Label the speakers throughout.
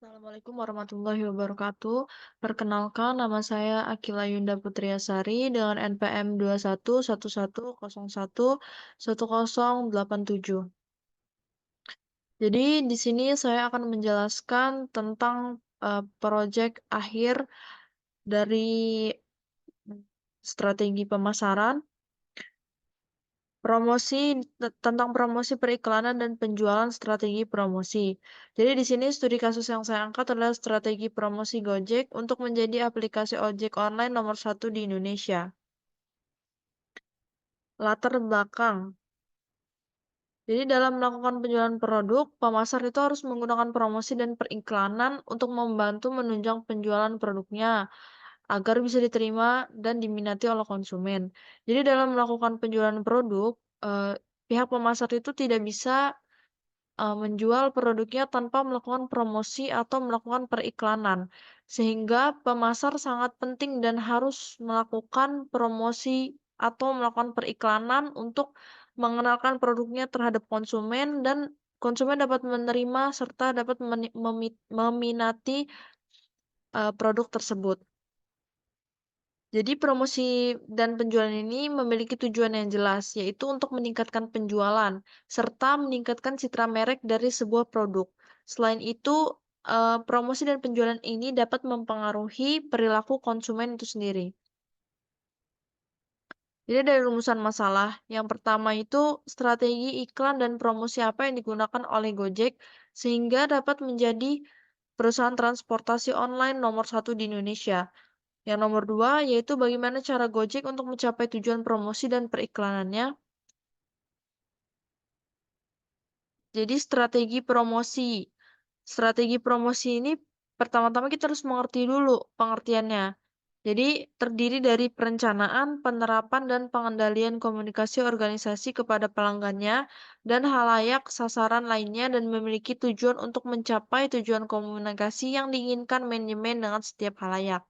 Speaker 1: Assalamualaikum warahmatullahi wabarakatuh. Perkenalkan, nama saya Akila Yunda Putriasari dengan NPM 2111011087. Jadi di sini saya akan menjelaskan tentang proyek akhir dari strategi pemasaran, tentang promosi periklanan dan penjualan strategi promosi. Jadi di sini studi kasus yang saya angkat adalah strategi promosi Gojek untuk menjadi aplikasi ojek online nomor satu di Indonesia. Latar belakang. Jadi dalam melakukan penjualan produk, pemasar itu harus menggunakan promosi dan periklanan untuk membantu menunjang penjualan produknya agar bisa diterima dan diminati oleh konsumen. Jadi dalam melakukan penjualan produk, pihak pemasar itu tidak bisa menjual produknya tanpa melakukan promosi atau melakukan periklanan. Sehingga pemasar sangat penting dan harus melakukan promosi atau melakukan periklanan untuk mengenalkan produknya terhadap konsumen dan konsumen dapat menerima serta dapat meminati, produk tersebut. Jadi promosi dan penjualan ini memiliki tujuan yang jelas, yaitu untuk meningkatkan penjualan, serta meningkatkan citra merek dari sebuah produk. Selain itu, promosi dan penjualan ini dapat mempengaruhi perilaku konsumen itu sendiri. Jadi dari rumusan masalah, yang pertama itu strategi iklan dan promosi apa yang digunakan oleh Gojek sehingga dapat menjadi perusahaan transportasi online nomor satu di Indonesia. Yang nomor dua, yaitu bagaimana cara Gojek untuk mencapai tujuan promosi dan periklanannya. Jadi strategi promosi. Strategi promosi ini pertama-tama kita harus mengerti dulu pengertiannya. Jadi terdiri dari perencanaan, penerapan, dan pengendalian komunikasi organisasi kepada pelanggannya dan halayak sasaran lainnya dan memiliki tujuan untuk mencapai tujuan komunikasi yang diinginkan manajemen dengan setiap halayak.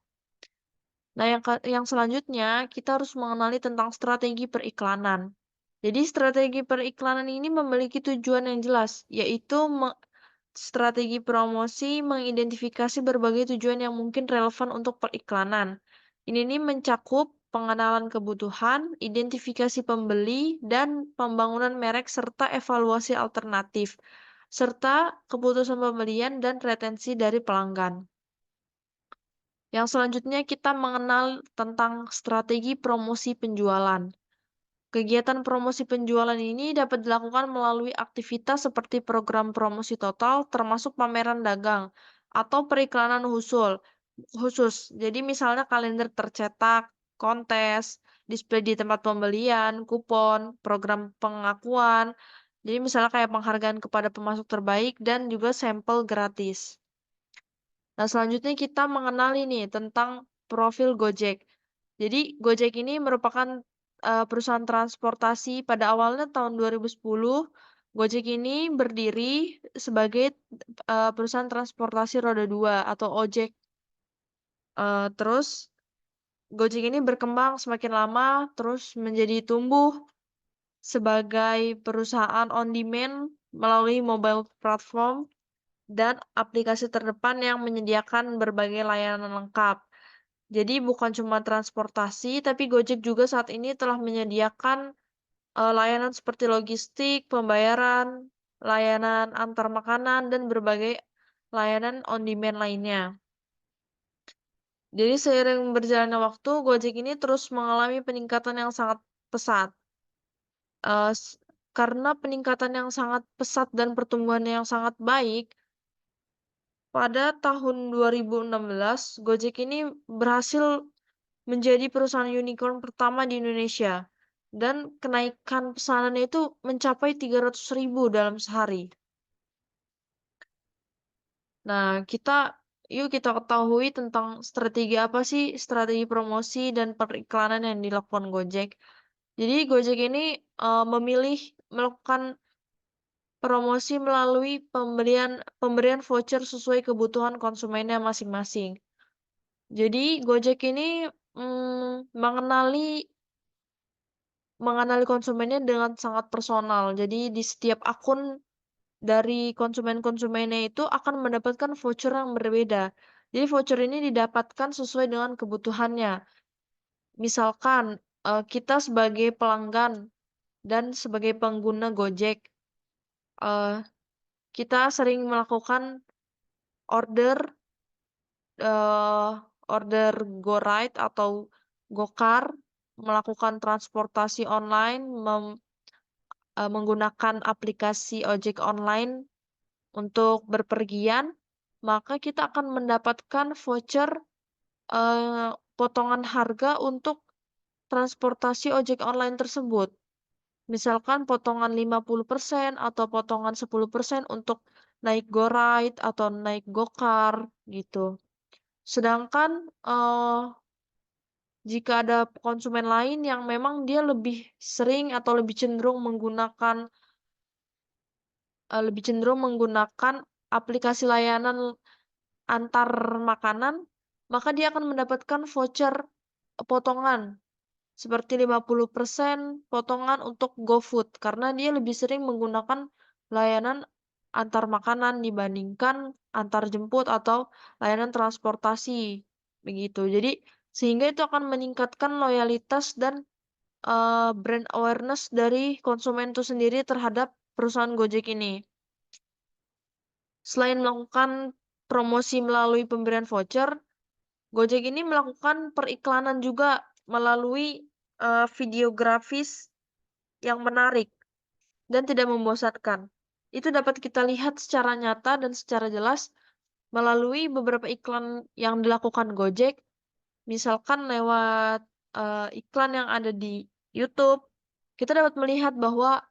Speaker 1: Nah, yang selanjutnya kita harus mengenali tentang strategi periklanan. Jadi strategi periklanan ini memiliki tujuan yang jelas, yaitu strategi promosi mengidentifikasi berbagai tujuan yang mungkin relevan untuk periklanan. Ini mencakup pengenalan kebutuhan, identifikasi pembeli, dan pembangunan merek serta evaluasi alternatif, serta keputusan pembelian dan retensi dari pelanggan. Yang selanjutnya kita mengenal tentang strategi promosi penjualan. Kegiatan promosi penjualan ini dapat dilakukan melalui aktivitas seperti program promosi total, termasuk pameran dagang atau periklanan khusus. Jadi misalnya kalender tercetak, kontes, display di tempat pembelian, kupon, program pengakuan. Jadi misalnya kayak penghargaan kepada pemasok terbaik dan juga sampel gratis. Nah, selanjutnya kita mengenali nih tentang profil Gojek. Jadi Gojek ini merupakan, perusahaan transportasi pada awalnya tahun 2010. Gojek ini berdiri sebagai, perusahaan transportasi roda 2 atau ojek. Terus Gojek ini berkembang semakin lama, terus menjadi tumbuh sebagai perusahaan on demand melalui mobile platform dan aplikasi terdepan yang menyediakan berbagai layanan lengkap. Jadi bukan cuma transportasi, tapi Gojek juga saat ini telah menyediakan, layanan seperti logistik, pembayaran, layanan antar makanan, dan berbagai layanan on demand lainnya. Jadi seiring berjalannya waktu, Gojek ini terus mengalami peningkatan yang sangat pesat. Eee, s karena peningkatan yang sangat pesat dan pertumbuhan yang sangat baik, pada tahun 2016, Gojek ini berhasil menjadi perusahaan unicorn pertama di Indonesia, dan kenaikan pesanannya itu mencapai 300.000 dalam sehari. Nah, yuk kita ketahui tentang strategi apa sih strategi promosi dan periklanan yang dilakukan Gojek. Jadi Gojek ini, memilih melakukan promosi melalui pemberian voucher sesuai kebutuhan konsumennya masing-masing. Jadi Gojek ini, mengenali konsumennya dengan sangat personal. Jadi di setiap akun dari konsumen-konsumennya itu akan mendapatkan voucher yang berbeda. Jadi voucher ini didapatkan sesuai dengan kebutuhannya. Misalkan, kita sebagai pelanggan dan sebagai pengguna Gojek, eee, kita sering melakukan order, eee, order GoRide atau GoCar, melakukan transportasi online, menggunakan aplikasi ojek online untuk berpergian, maka kita akan mendapatkan voucher, potongan harga untuk transportasi ojek online tersebut. Misalkan potongan 50% atau potongan 10% untuk naik GoRide atau naik GoCar gitu. Sedangkan, jika ada konsumen lain yang memang dia lebih sering atau lebih cenderung menggunakan aplikasi layanan antar makanan, maka dia akan mendapatkan voucher, potongan seperti 50% potongan untuk GoFood, karena dia lebih sering menggunakan layanan antar makanan dibandingkan antar jemput atau layanan transportasi, begitu. Jadi, sehingga itu akan meningkatkan loyalitas dan, brand awareness dari konsumen itu sendiri terhadap perusahaan Gojek ini. Selain melakukan promosi melalui pemberian voucher, Gojek ini melakukan periklanan juga melalui, video grafis yang menarik dan tidak membosankan. Itu dapat kita lihat secara nyata dan secara jelas melalui beberapa iklan yang dilakukan Gojek, misalkan lewat, iklan yang ada di YouTube, kita dapat melihat bahwa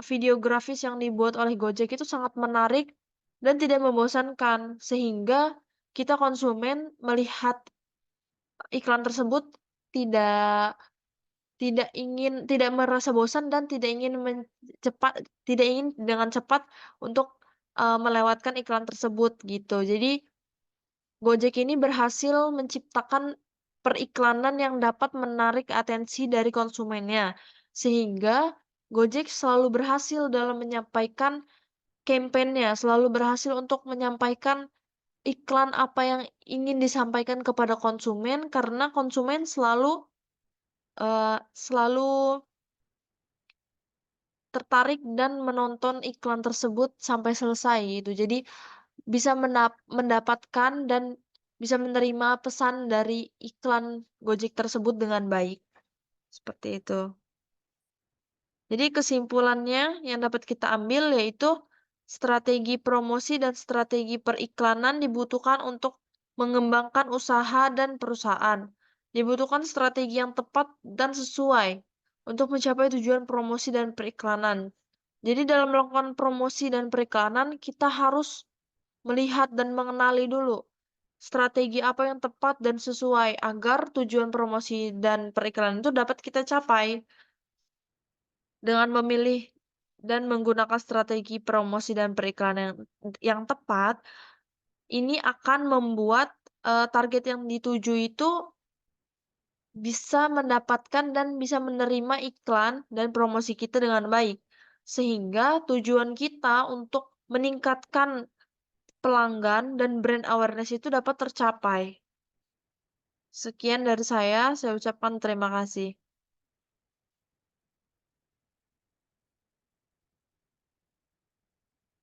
Speaker 1: video grafis yang dibuat oleh Gojek itu sangat menarik dan tidak membosankan, sehingga kita konsumen melihat iklan tersebut tidak tidak merasa bosan dan tidak ingin dengan cepat untuk, melewatkan iklan tersebut gitu. Jadi Gojek ini berhasil menciptakan periklanan yang dapat menarik atensi dari konsumennya, sehingga Gojek selalu berhasil dalam menyampaikan campaign-nya, selalu berhasil untuk menyampaikan iklan apa yang ingin disampaikan kepada konsumen karena konsumen selalu tertarik dan menonton iklan tersebut sampai selesai gitu. Jadi bisa mendapatkan dan bisa menerima pesan dari iklan Gojek tersebut dengan baik, seperti itu. Jadi kesimpulannya yang dapat kita ambil yaitu strategi promosi dan strategi periklanan dibutuhkan untuk mengembangkan usaha dan perusahaan. Dibutuhkan strategi yang tepat dan sesuai untuk mencapai tujuan promosi dan periklanan. Jadi dalam melakukan promosi dan periklanan, kita harus melihat dan mengenali dulu strategi apa yang tepat dan sesuai agar tujuan promosi dan periklanan itu dapat kita capai. Dengan memilih dan menggunakan strategi promosi dan periklanan yang tepat, ini akan membuat, target yang dituju itu bisa mendapatkan dan bisa menerima iklan dan promosi kita dengan baik. Sehingga tujuan kita untuk meningkatkan pelanggan dan brand awareness itu dapat tercapai. Sekian dari saya ucapkan terima kasih.